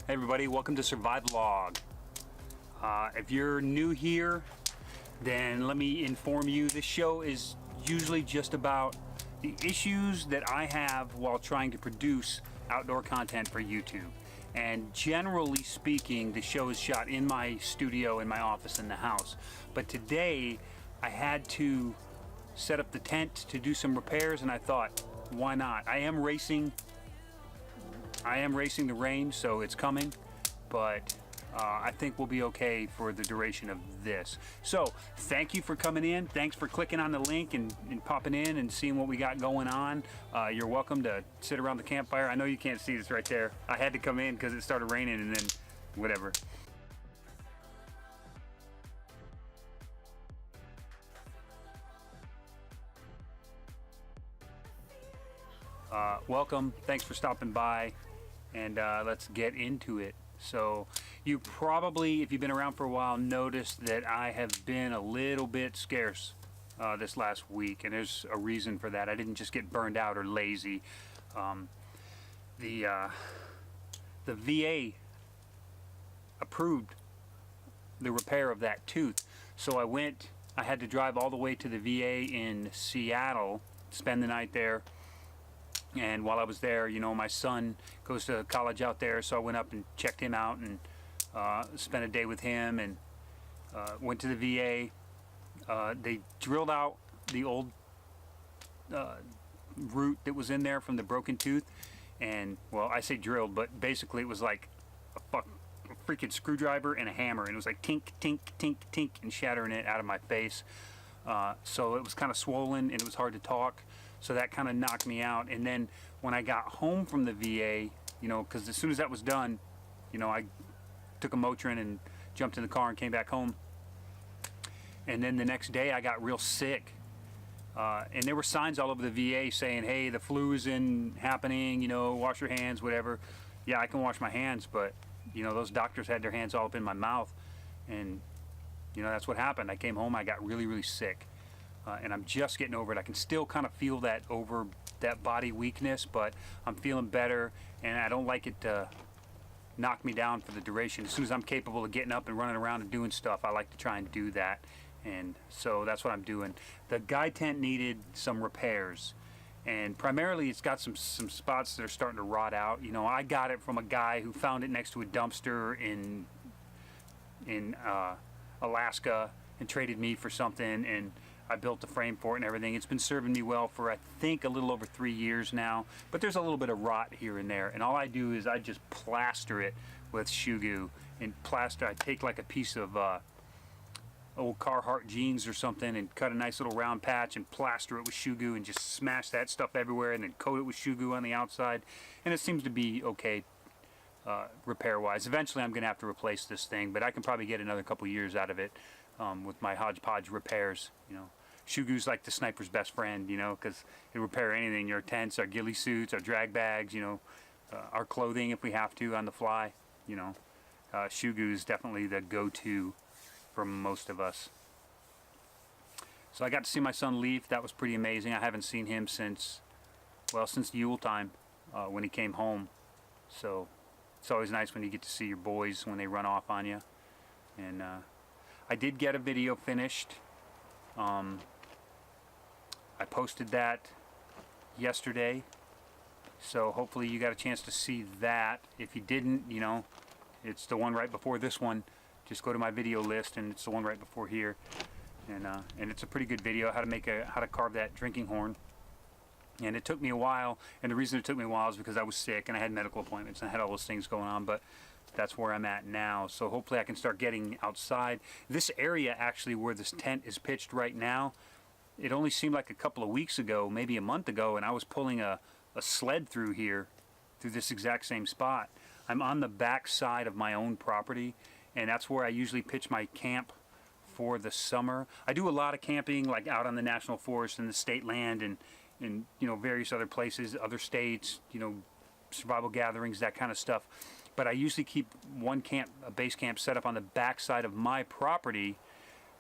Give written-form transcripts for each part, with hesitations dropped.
Hey everybody, welcome to Survivalog. If you're new here, then let me inform you, this show is usually just about the issues that I have while trying to produce outdoor content for YouTube. And generally speaking, the show is shot in my studio, in my office, in the house. But today, I had to set up the tent to do some repairs, and I thought, why not? I am racing the range, so it's coming, but I think we'll be okay for the duration of this. So thank you for coming in. Thanks for clicking on the link and popping in and seeing what we got going on. You're welcome to sit around the campfire. I know you can't see this right there. I had to come in because it started raining and then whatever. Welcome. Thanks for stopping by. And let's get into it. So you probably, if you've been around for a while, noticed that I have been a little bit scarce this last week, and there's a reason for that. I didn't just get burned out or lazy. The VA approved the repair of that tooth, so I had to drive all the way to the VA in Seattle, spend the night there. And while I was there, you know, my son goes to college out there, so I went up and checked him out and spent a day with him, and went to the VA. They drilled out the old root that was in there from the broken tooth, and, well, I say drilled, but basically it was like a freaking screwdriver and a hammer, and it was like tink, tink, tink, tink, and shattering it out of my face. So it was kind of swollen, and it was hard to talk. So that kind of knocked me out. And then when I got home from the VA, you know, because as soon as that was done, you know, I took a Motrin and jumped in the car and came back home. And then the next day I got real sick. And there were signs all over the VA saying, hey, the flu is happening, you know, wash your hands, whatever. Yeah, I can wash my hands, but, you know, those doctors had their hands all up in my mouth. And, you know, that's what happened. I came home, I got really, really sick. And I'm just getting over it. I can still kind of feel that body weakness, but I'm feeling better, and I don't like it to knock me down for the duration. As soon as I'm capable of getting up and running around and doing stuff, I like to try and do that. And so that's what I'm doing. The guide tent needed some repairs, and primarily it's got some spots that are starting to rot out. You know, I got it from a guy who found it next to a dumpster in Alaska and traded me for something, and I built the frame for it and everything. It's been serving me well for, I think, a little over 3 years now. But there's a little bit of rot here and there. And all I do is I just plaster it with shoe goo. And plaster, I take like a piece of old Carhartt jeans or something and cut a nice little round patch and plaster it with shoe goo and just smash that stuff everywhere and then coat it with shoe goo on the outside. And it seems to be okay repair-wise. Eventually I'm going to have to replace this thing, but I can probably get another couple years out of it with my hodgepodge repairs. You know, shoe goo's like the sniper's best friend, you know, because it'll repair anything. Your tents, our ghillie suits, our drag bags, you know, our clothing if we have to on the fly. You know, shoe goo is definitely the go-to for most of us. So I got to see my son Leaf. That was pretty amazing. I haven't seen him since Yule time when he came home. So it's always nice when you get to see your boys when they run off on you. And I did get a video finished. I posted that yesterday, so hopefully you got a chance to see that. If you didn't, you know, it's the one right before this one. Just go to my video list, and it's the one right before here. And it's a pretty good video, how to carve that drinking horn. And it took me a while, and the reason it took me a while is because I was sick and I had medical appointments and I had all those things going on, but that's where I'm at now. So hopefully I can start getting outside. This area actually where this tent is pitched right now, it only seemed like a couple of weeks ago, maybe a month ago, and I was pulling a sled through here, through this exact same spot. I'm on the back side of my own property, and that's where I usually pitch my camp for the summer. I do a lot of camping, like out on the national forest and the state land and you know, various other places, other states, you know, survival gatherings, that kind of stuff. But I usually keep a base camp set up on the back side of my property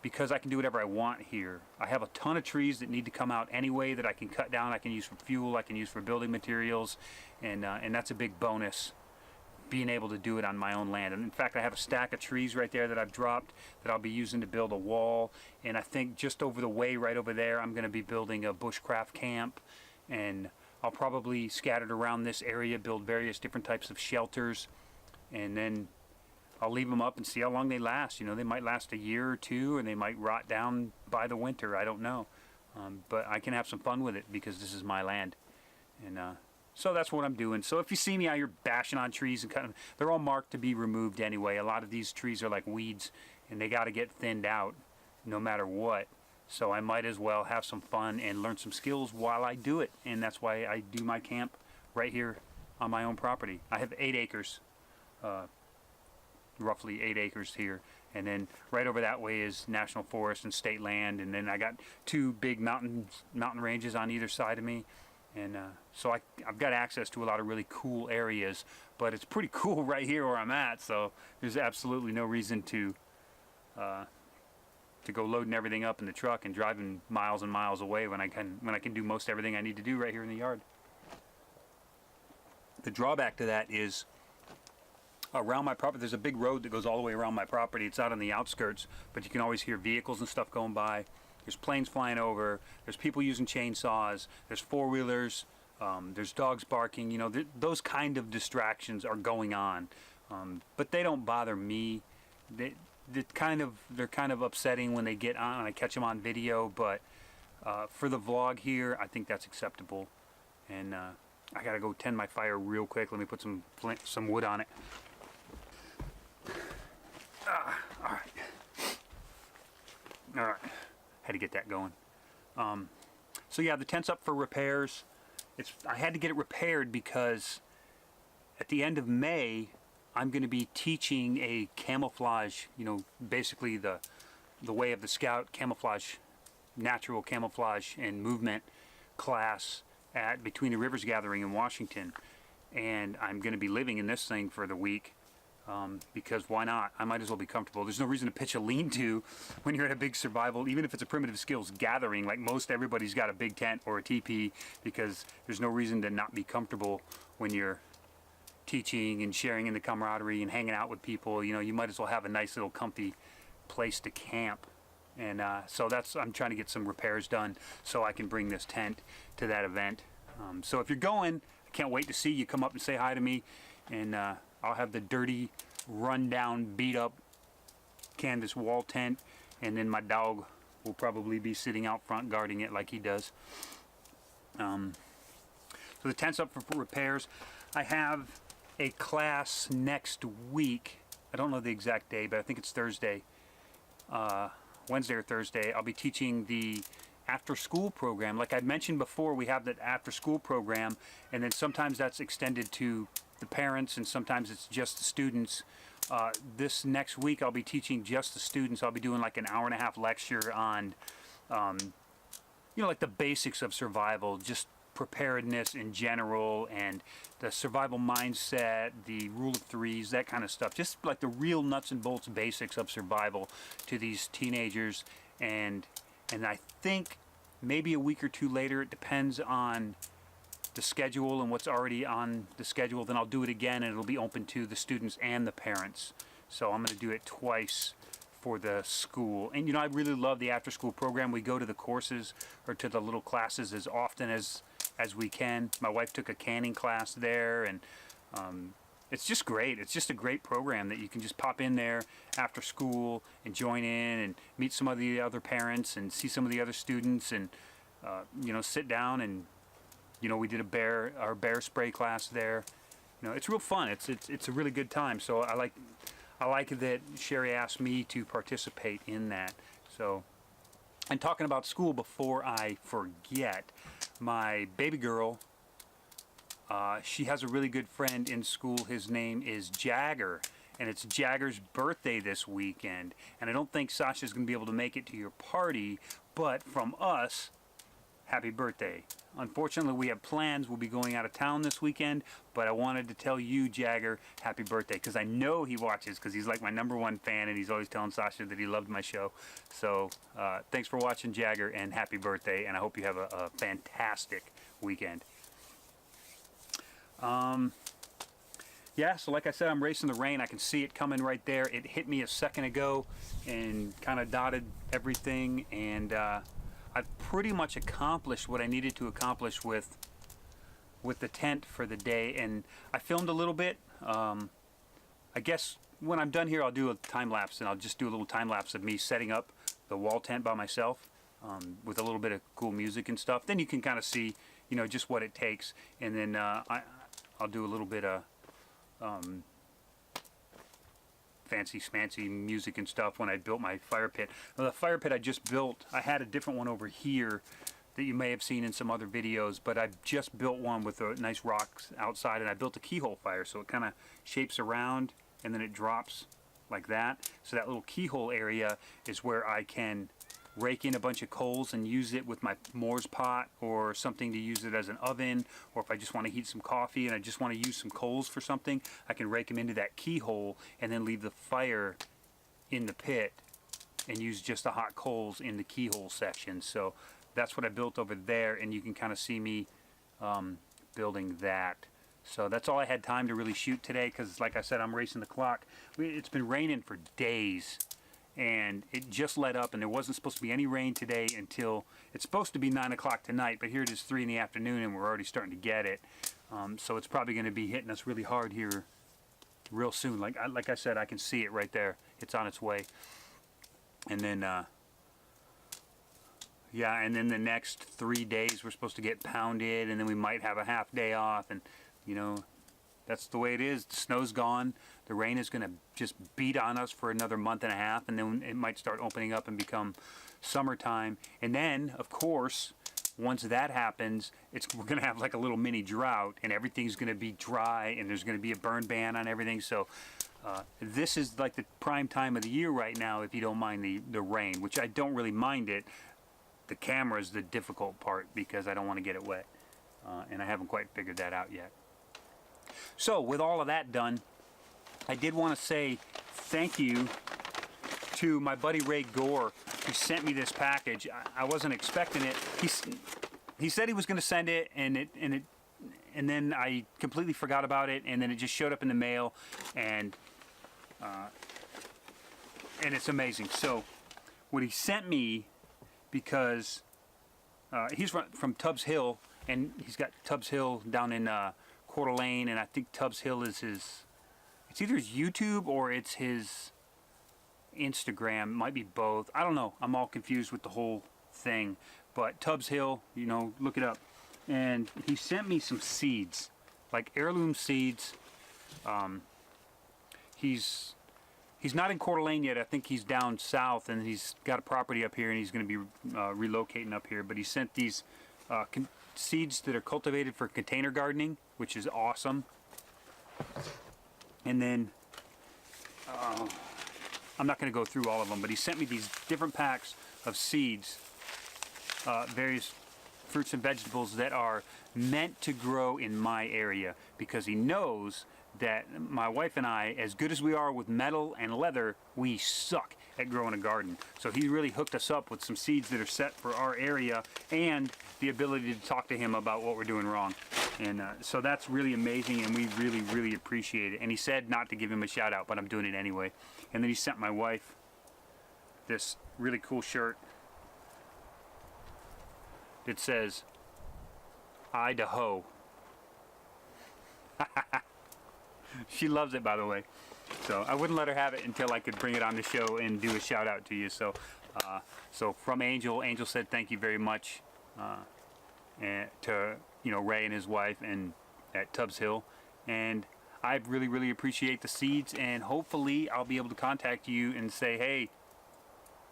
because I can do whatever I want here. I have a ton of trees that need to come out anyway that I can cut down, I can use for fuel, I can use for building materials, and that's a big bonus being able to do it on my own land. And in fact, I have a stack of trees right there that I've dropped that I'll be using to build a wall. And I think just over the way, right over there, I'm going to be building a bushcraft camp. And I'll probably scatter it around this area, build various different types of shelters, and then I'll leave them up and see how long they last. You know, they might last a year or two, and they might rot down by the winter. I don't know. But I can have some fun with it because this is my land. And so that's what I'm doing. So if you see me out here bashing on trees and cutting, they're all marked to be removed anyway. A lot of these trees are like weeds, and they got to get thinned out no matter what. So I might as well have some fun and learn some skills while I do it. And that's why I do my camp right here on my own property. I have 8 acres, roughly 8 acres here. And then right over that way is national forest and state land. And then I got 2 big mountain ranges on either side of me. And so I've got access to a lot of really cool areas, but it's pretty cool right here where I'm at. So there's absolutely no reason to go loading everything up in the truck and driving miles and miles away when I can do most everything I need to do right here in the yard. The drawback to that is around my property, there's a big road that goes all the way around my property. It's out on the outskirts, but you can always hear vehicles and stuff going by. There's planes flying over. There's people using chainsaws. There's four-wheelers. There's dogs barking. You know, those kind of distractions are going on, but they don't bother me. They're kind of upsetting when they get on and I catch them on video. But for the vlog here, I think that's acceptable. And I gotta go tend my fire real quick. Let me put some wood on it. All right. Had to get that going. So yeah, the tent's up for repairs. I had to get it repaired because at the end of May, I'm going to be teaching a camouflage, you know, basically the way of the scout camouflage, natural camouflage and movement class at Between the Rivers Gathering in Washington. And I'm going to be living in this thing for the week. Because why not? I might as well be comfortable. There's no reason to pitch a lean-to when you're at a big survival, even if it's a primitive skills gathering. Like most everybody's got a big tent or a teepee, because there's no reason to not be comfortable when you're teaching and sharing in the camaraderie and hanging out with people. You know, you might as well have a nice little comfy place to camp. And so I'm trying to get some repairs done so I can bring this tent to that event. So if you're going, I can't wait to see you. Come up and say hi to me, and I'll have the dirty, run-down, beat-up canvas wall tent, and then my dog will probably be sitting out front guarding it like he does. So the tent's up for repairs. I have a class next week. I don't know the exact day, but I think it's Thursday, Wednesday or Thursday. I'll be teaching the after-school program. Like I mentioned before, we have that after-school program, and then sometimes that's extended to the parents, and sometimes it's just the students. This next week I'll be teaching just the students. I'll be doing like an hour-and-a-half lecture on, you know, like the basics of survival, just preparedness in general, and the survival mindset, the rule of threes, that kind of stuff. Just like the real nuts and bolts basics of survival to these teenagers. And I think maybe a week or two later, it depends on the schedule and what's already on the schedule, then I'll do it again, and it'll be open to the students and the parents. So I'm going to do it twice for the school. And you know, I really love the after school program. We go to the courses or to the little classes as often as we can. My wife took a canning class there, and it's just great. It's just a great program that you can just pop in there after school and join in and meet some of the other parents and see some of the other students, and you know, sit down. And you know, we did our bear spray class there. You know, it's real fun. It's a really good time. So I like that Sherry asked me to participate in that. So, and talking about school before I forget, my baby girl, she has a really good friend in school. His name is Jagger, and it's Jagger's birthday this weekend. And I don't think Sasha's going to be able to make it to your party, but from us, happy birthday. Unfortunately, we have plans. We'll be going out of town this weekend, but I wanted to tell you, Jagger, happy birthday, because I know he watches, because he's like my #1 fan, and he's always telling Sasha that he loved my show. So thanks for watching, Jagger, and happy birthday, and I hope you have a fantastic weekend. yeah, so like I said, I'm racing the rain. I can see it coming right there. It hit me a second ago and kind of dotted everything, and I've pretty much accomplished what I needed to accomplish with the tent for the day. And I filmed a little bit. I guess when I'm done here, I'll do a time lapse, and I'll just do a little time lapse of me setting up the wall tent by myself, with a little bit of cool music and stuff. Then you can kind of see, you know, just what it takes. And then I'll do a little bit of fancy smancy music and stuff when I built my fire pit. Now, the fire pit I just built, I had a different one over here that you may have seen in some other videos, but I just built one with a nice rocks outside, and I built a keyhole fire, so it kind of shapes around and then it drops like that. So that little keyhole area is where I can rake in a bunch of coals and use it with my Moore's pot, or something to use it as an oven, or if I just want to heat some coffee and I just want to use some coals for something, I can rake them into that keyhole and then leave the fire in the pit and use just the hot coals in the keyhole section. So that's what I built over there, and you can kind of see me building that. So that's all I had time to really shoot today, because like I said, I'm racing the clock. It's been raining for days, and it just let up, and there wasn't supposed to be any rain today until it's supposed to be 9 o'clock tonight, but here it is 3 in the afternoon and we're already starting to get it. So it's probably going to be hitting us really hard here real soon. Like I said, I can see it right there. It's on its way. And then yeah, and then the next 3 days we're supposed to get pounded, and then we might have a half day off, and you know, that's the way it is. The snow's gone. The rain is going to just beat on us for another month and a half, and then it might start opening up and become summertime. And then, of course, once that happens, we're going to have like a little mini drought, and everything's going to be dry, and there's going to be a burn ban on everything. So this is like the prime time of the year right now, if you don't mind the rain, which I don't really mind it. The camera is the difficult part because I don't want to get it wet, and I haven't quite figured that out yet. So with all of that done, I did want to say thank you to my buddy Ray Gore, who sent me this package. I wasn't expecting it. He said he was going to send it, and then I completely forgot about it, and then it just showed up in the mail, and it's amazing. So what he sent me, because he's from Tubbs Hill, and he's got Tubbs Hill down in Coeur d'Alene, and I think Tubbs Hill is it's either his YouTube or it's his Instagram. It might be both. I don't know. I'm all confused with the whole thing. But Tubbs Hill, you know, look it up. And he sent me some seeds, like heirloom seeds. He's not in Coeur d'Alene yet. I think he's down south, and he's got a property up here, and he's going to be relocating up here. But he sent these seeds that are cultivated for container gardening, which is awesome. And then I'm not going to go through all of them, but he sent me these different packs of seeds, various fruits and vegetables that are meant to grow in my area, because he knows that my wife and I, as good as we are with metal and leather, we suck at growing a garden. So he really hooked us up with some seeds that are set for our area, and the ability to talk to him about what we're doing wrong. And so that's really amazing, and we really, really appreciate it. And he said not to give him a shout out, but I'm doing it anyway. And then he sent my wife this really cool shirt that says Idaho. She loves it, by the way. So I wouldn't let her have it until I could bring it on the show and do a shout out to you. So so from Angel said thank you very much and to, you know, Ray and his wife and at Tubbs Hill, and I really, really appreciate the seeds, and hopefully I'll be able to contact you and say, hey,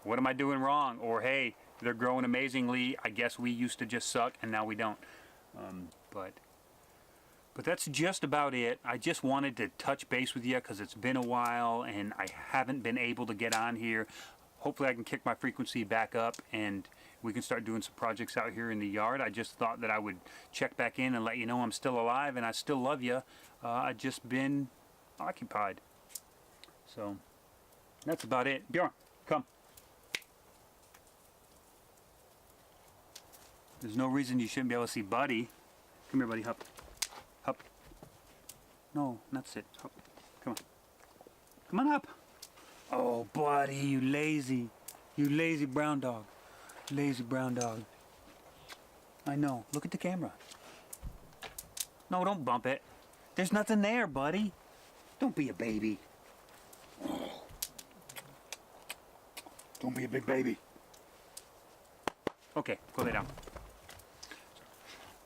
what am I doing wrong? Or hey, they're growing amazingly. I guess we used to just suck and now we don't. But that's just about it. I just wanted to touch base with you because it's been a while and I haven't been able to get on here. Hopefully I can kick my frequency back up and we can start doing some projects out here in the yard. I just thought that I would check back in and let you know I'm still alive and I still love you. I've just been occupied. So that's about it. Bjorn, come. There's no reason you shouldn't be able to see Buddy. Come here, buddy. Hup. Hup. No, not sit. Oh, come on. Come on up. Oh, buddy, you lazy brown dog. Lazy brown dog. I know. Look at the camera. No, don't bump it. There's nothing there, buddy. Don't be a baby. Don't be a big baby. Okay, go lay down.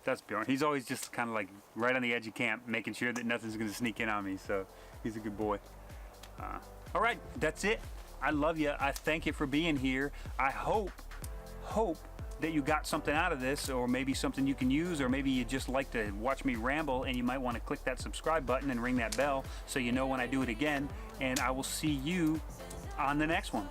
That's Bjorn. He's always just kind of like right on the edge of camp, making sure that nothing's going to sneak in on me, so he's a good boy. All right, that's it. I love you. I thank you for being here. I hope that you got something out of this, or maybe something you can use, or maybe you just like to watch me ramble and you might want to click that subscribe button and ring that bell so you know when I do it again. And I will see you on the next one.